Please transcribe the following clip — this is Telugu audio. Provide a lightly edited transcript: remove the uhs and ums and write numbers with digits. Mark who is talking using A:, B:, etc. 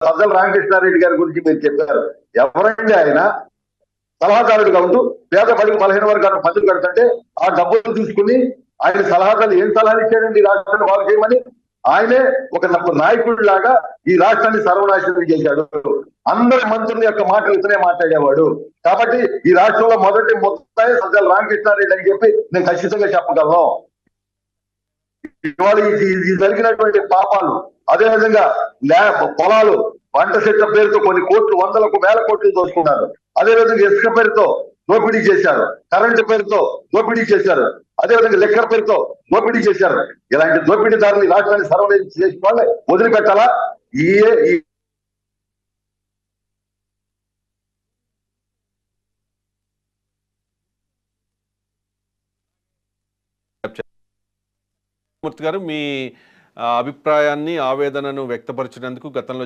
A: సజ్జల రామకృష్ణారెడ్డి గారి గురించి మీరు చెప్పారు. ఎవరండి ఆయన? సలహాదారుడిగా ఉంటూ పేద బడుగు బలహీన వర్గాలను మందులు కడుతుంటే ఆ డబ్బులు తీసుకుని ఆయన సలహాదారులు ఏం సలహాలు ఇచ్చారండి ఈ రాష్ట్రాన్ని బాగు చేయమని? ఆయనే ఒక నాయకుడి లాగా ఈ రాష్ట్రాన్ని సర్వనాశనం చేశాడు. అందరి మంత్రుల యొక్క మాటలు ఇతనే మాట్లాడేవాడు. కాబట్టి ఈ రాష్ట్రంలో మొదటి ముద్దాయి సజ్జల రామకృష్ణారెడ్డి అని చెప్పి నేను ఖచ్చితంగా చెప్పగలను. ఇవాళ ఇది జరిగినటువంటి పాపాలు, అదేవిధంగా పొలాలు పంట చెట్ల పేరుతో కొన్ని కోట్లు, వందలకు వేల కోట్లు దోచుకున్నారు. అదేవిధంగా ఇసుక పేరుతో దోపిడీ చేశారు, కరెంటు పేరుతో దోపిడీ చేశారు, అదేవిధంగా లెక్కల పేరుతో దోపిడీ చేశారు. ఇలాంటి దోపిడీదారులు ఈ రాష్ట్రాన్ని సర్వనాశనం చేసిన వాళ్ళే వదిలిపెట్టాలా? ఈ
B: మూర్తి గారు, మీ అభిప్రాయాన్ని, ఆవేదనను వ్యక్తపరిచినందుకు గతంలో